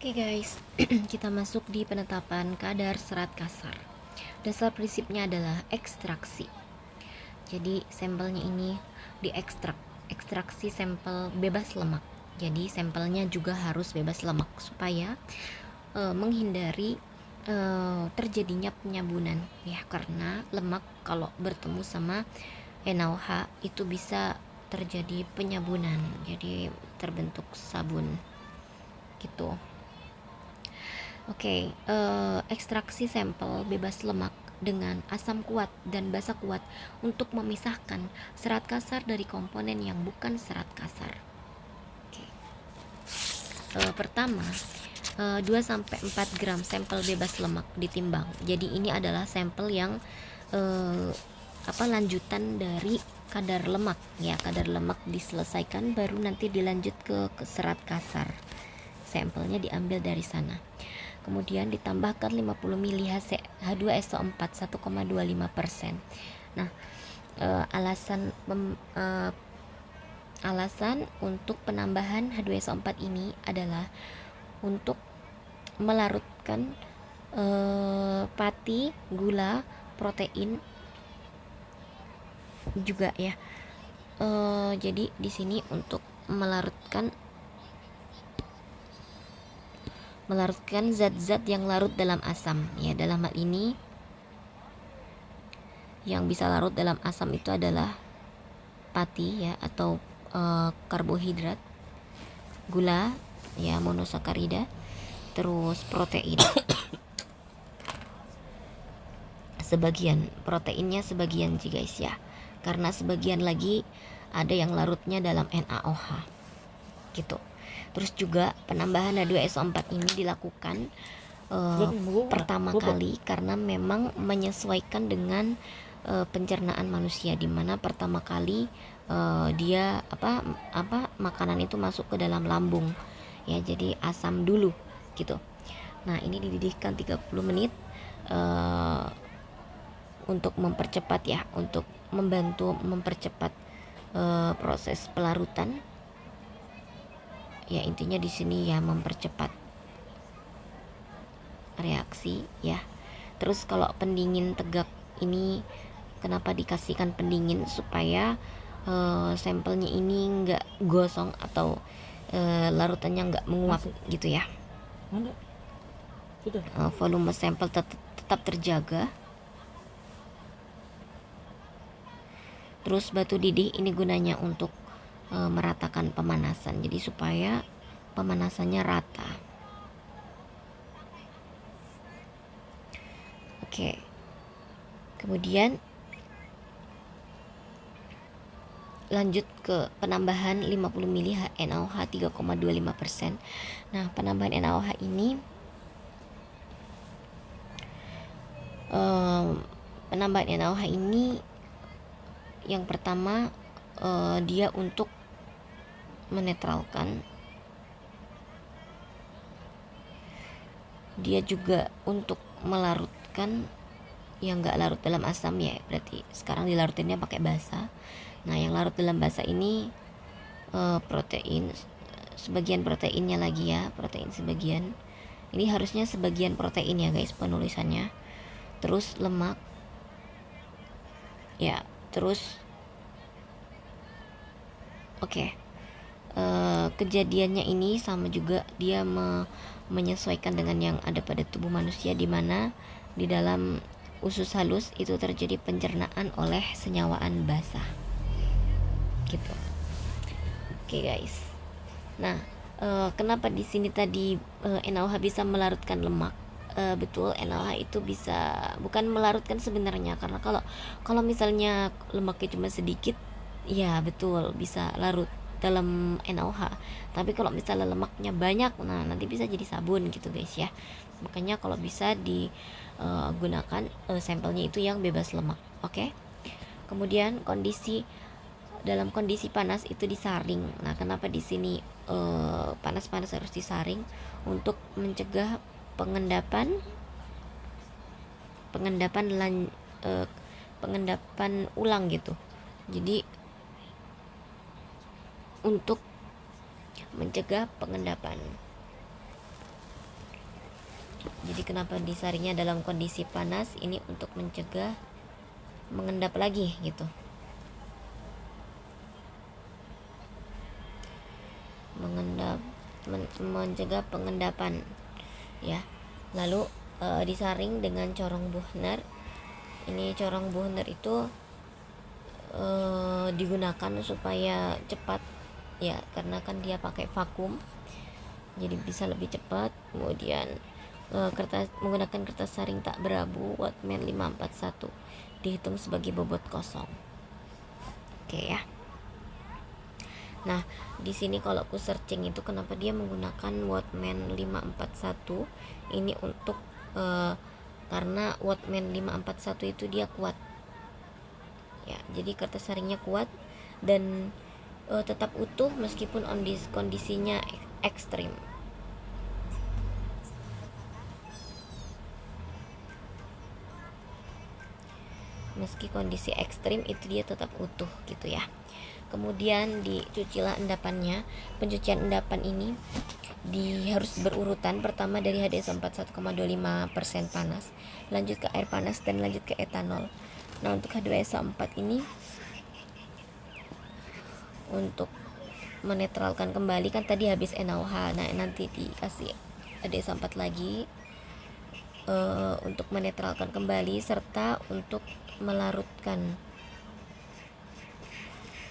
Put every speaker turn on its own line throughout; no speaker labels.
Oke guys, kita masuk di penetapan kadar serat kasar. Dasar prinsipnya adalah ekstraksi. Jadi sampelnya ini diekstrak, ekstraksi sampel bebas lemak. Jadi sampelnya juga harus bebas lemak supaya menghindari terjadinya penyabunan ya, karena lemak kalau bertemu sama NaOH itu bisa terjadi penyabunan, jadi terbentuk sabun gitu. Oke, ekstraksi sampel bebas lemak dengan asam kuat dan basa kuat untuk memisahkan serat kasar dari komponen yang bukan serat kasar. Oke. Pertama, 2-4 gram sampel bebas lemak ditimbang. Jadi ini adalah sampel yang lanjutan dari kadar lemak ya. Kadar lemak diselesaikan baru nanti dilanjut ke serat kasar. Sampelnya diambil dari sana. Kemudian ditambahkan 50 ml H2SO4 1,25%. Nah, alasan untuk penambahan H2SO4 ini adalah untuk melarutkan pati, gula, protein juga ya. Jadi di sini untuk melarutkan zat-zat yang larut dalam asam ya. Dalam hal ini yang bisa larut dalam asam itu adalah pati ya, atau karbohidrat, gula ya, monosakarida, terus protein. Sebagian proteinnya sebagian sih guys ya, karena sebagian lagi ada yang larutnya dalam NaOH gitu. Terus juga penambahan H2SO4 ini dilakukan pertama kali karena memang menyesuaikan dengan pencernaan manusia, dimana pertama kali dia makanan itu masuk ke dalam lambung ya, jadi asam dulu gitu. Nah, ini dididihkan 30 menit untuk mempercepat ya, untuk membantu mempercepat proses pelarutan ya. Intinya di sini ya mempercepat reaksi ya. Terus kalau pendingin tegak ini kenapa dikasihkan pendingin, supaya sampelnya ini nggak gosong atau larutannya nggak menguap gitu ya. Volume sampel tetap terjaga. Terus batu didih ini gunanya untuk meratakan pemanasan, jadi supaya pemanasannya rata. Oke. Kemudian lanjut ke penambahan 50 ml NaOH 3,25%. Nah, penambahan NaOH ini yang pertama dia untuk menetralkan, dia juga untuk melarutkan yang nggak larut dalam asam ya, berarti sekarang dilarutinnya pakai basa. Nah, yang larut dalam basa ini protein, sebagian proteinnya lagi ya, protein sebagian. Ini harusnya sebagian protein ya guys penulisannya. Terus lemak ya, terus kejadiannya ini sama juga, dia menyesuaikan dengan yang ada pada tubuh manusia, dimana di dalam usus halus itu terjadi pencernaan oleh senyawaan basah gitu. Oke guys. Nah, kenapa di sini tadi NaOH bisa melarutkan lemak? Betul, NaOH itu bisa, bukan melarutkan sebenarnya, karena kalau misalnya lemaknya cuma sedikit ya betul bisa larut dalam NaOH. Tapi kalau misalnya lemaknya banyak, nah nanti bisa jadi sabun gitu guys ya. Makanya kalau bisa digunakan sampelnya itu yang bebas lemak. Oke. Kemudian dalam kondisi panas itu disaring. Nah, kenapa di sini panas-panas harus disaring? Untuk mencegah pengendapan ulang gitu. Jadi untuk mencegah pengendapan. Jadi kenapa disaringnya dalam kondisi panas? Ini untuk mencegah mengendap lagi gitu. Mencegah pengendapan ya. Lalu disaring dengan corong Buchner. Ini corong Buchner itu digunakan supaya cepat ya, karena kan dia pakai vakum, jadi bisa lebih cepat. Kemudian menggunakan kertas saring tak berabu Wattman 541, dihitung sebagai bobot kosong. Oke ya. Nah, di sini kalau aku searching itu kenapa dia menggunakan Wattman 541 ini untuk karena Wattman 541 itu dia kuat. Ya, jadi kertas saringnya kuat dan tetap utuh meskipun kondisinya ekstrim. Meski kondisi ekstrim itu dia tetap utuh gitu ya. Kemudian dicucilah endapannya. Pencucian endapan ini harus berurutan. Pertama dari HDS4 1,25% panas, lanjut ke air panas, dan lanjut ke etanol. Nah, untuk H2SO4 ini untuk menetralkan kembali, kan tadi habis NaOH. Nah, nanti dikasih HDS4 lagi untuk menetralkan kembali serta untuk melarutkan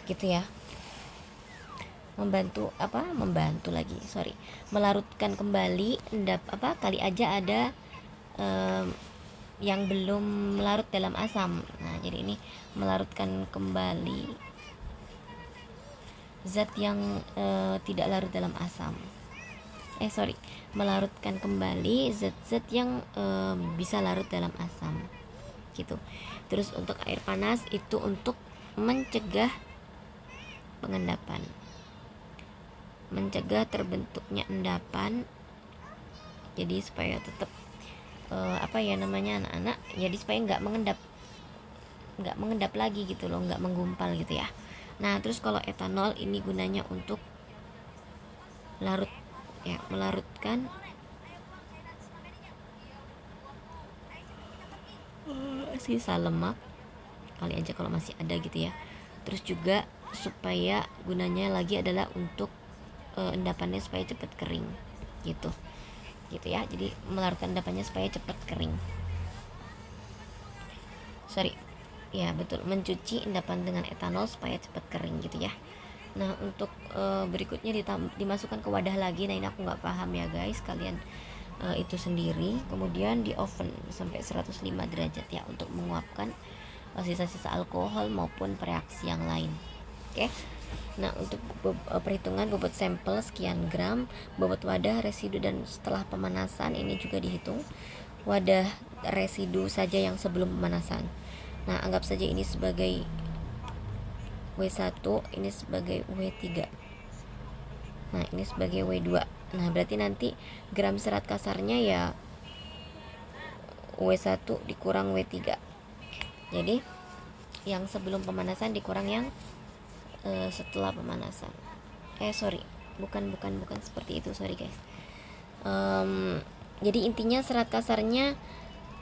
gitu ya, melarutkan kembali kali aja ada yang belum larut dalam asam. Nah, jadi ini melarutkan kembali zat yang tidak larut dalam asam. Melarutkan kembali zat-zat yang bisa larut dalam asam gitu. Terus untuk air panas itu untuk mencegah pengendapan, mencegah terbentuknya endapan. Jadi supaya tetap anak-anak, jadi supaya nggak mengendap lagi gitu loh, nggak menggumpal gitu ya. Nah, terus kalau etanol ini gunanya untuk larut ya, melarutkan sisa lemak kali aja kalau masih ada gitu ya. Terus juga supaya gunanya lagi adalah untuk endapannya supaya cepat kering gitu ya. Jadi melarutkan endapannya supaya cepat kering. Betul, mencuci endapan dengan etanol supaya cepat kering gitu ya. Nah, untuk berikutnya dimasukkan ke wadah lagi. Nah, ini aku nggak paham ya guys, kalian itu sendiri. Kemudian di oven sampai 105 derajat ya, untuk menguapkan sisa-sisa alkohol maupun reaksi yang lain. Oke. Nah, untuk perhitungan bobot sampel sekian gram, bobot wadah, residu, dan setelah pemanasan ini juga dihitung. Wadah residu saja yang sebelum pemanasan. Nah, anggap saja ini sebagai W1, ini sebagai W3. Nah, ini sebagai W2. Nah, berarti nanti gram serat kasarnya ya W1 dikurang W3. Jadi yang sebelum pemanasan dikurang yang setelah pemanasan. Bukan seperti itu, sorry guys. Jadi intinya serat kasarnya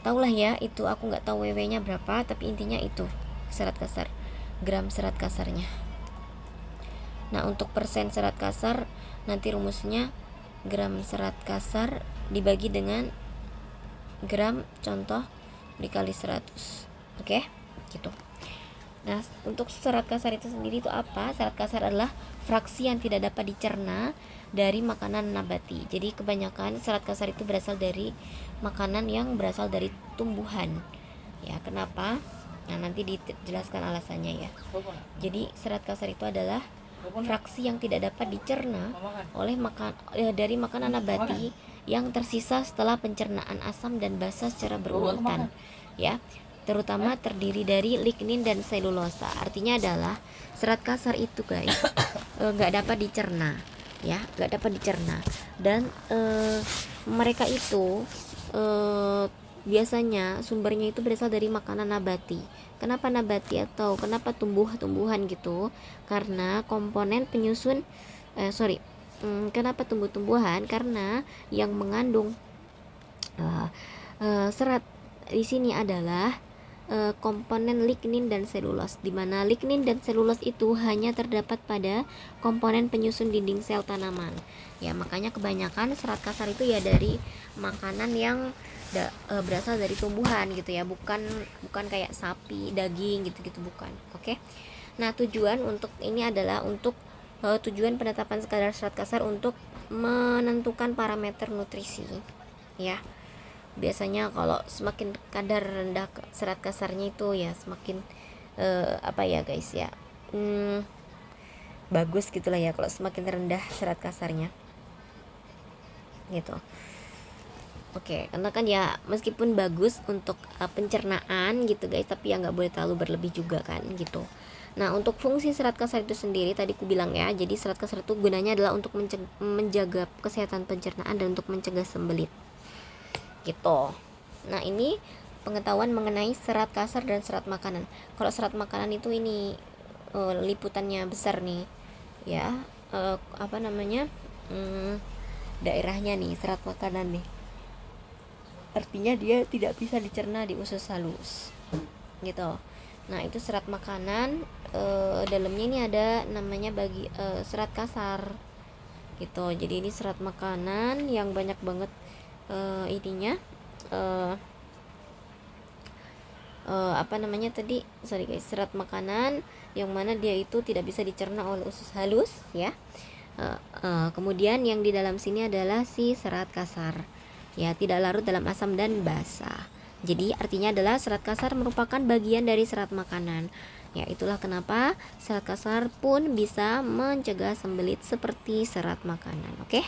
taulah ya, itu aku nggak tahu WW nya berapa, tapi intinya itu serat kasar, gram serat kasarnya. Nah, untuk persen serat kasar nanti rumusnya gram serat kasar dibagi dengan gram contoh dikali 100. Oke, gitu. Nah, untuk serat kasar itu sendiri itu apa? Serat kasar adalah fraksi yang tidak dapat dicerna dari makanan nabati. Jadi kebanyakan serat kasar itu berasal dari makanan yang berasal dari tumbuhan. Ya, kenapa? Nah, nanti dijelaskan alasannya ya. Jadi serat kasar itu adalah fraksi yang tidak dapat dicerna oleh dari makanan nabati yang tersisa setelah pencernaan asam dan basa secara berurutan ya, terutama terdiri dari lignin dan selulosa. Artinya adalah serat kasar itu guys nggak dapat dicerna ya, nggak dapat dicerna, dan mereka itu biasanya sumbernya itu berasal dari makanan nabati. Kenapa nabati atau kenapa tumbuh-tumbuhan gitu? Karena komponen penyusun kenapa tumbuh-tumbuhan? Karena yang mengandung Uh, Serat di sini adalah komponen lignin dan selulos, di mana lignin dan selulos itu hanya terdapat pada komponen penyusun dinding sel tanaman. Ya, makanya kebanyakan serat kasar itu ya dari makanan yang berasal dari tumbuhan gitu ya, bukan kayak sapi, daging gitu-gitu, bukan. Oke. Nah, tujuan untuk ini adalah untuk tujuan penetapan kadar serat kasar untuk menentukan parameter nutrisi ya. Biasanya kalau semakin kadar rendah serat kasarnya itu ya semakin apa ya guys ya, bagus gitulah ya kalau semakin rendah serat kasarnya gitu. Oke, karena kan ya meskipun bagus untuk pencernaan gitu guys, tapi ya nggak boleh terlalu berlebih juga kan gitu. Nah, untuk fungsi serat kasar itu sendiri tadi ku bilang ya, jadi serat kasar itu gunanya adalah untuk menjaga kesehatan pencernaan dan untuk mencegah sembelit gitu. Nah, ini pengetahuan mengenai serat kasar dan serat makanan. Kalau serat makanan itu ini liputannya besar nih ya, apa namanya, daerahnya nih serat makanan nih, artinya dia tidak bisa dicerna di usus halus gitu. Nah, itu serat makanan, dalamnya ini ada namanya serat kasar gitu. Jadi ini serat makanan yang banyak banget ininya, apa namanya tadi, sorry guys, serat makanan yang mana dia itu tidak bisa dicerna oleh usus halus ya. Kemudian yang di dalam sini adalah si serat kasar ya, tidak larut dalam asam dan basa. Jadi artinya adalah serat kasar merupakan bagian dari serat makanan. Ya, itulah kenapa serat kasar pun bisa mencegah sembelit seperti serat makanan. Oke?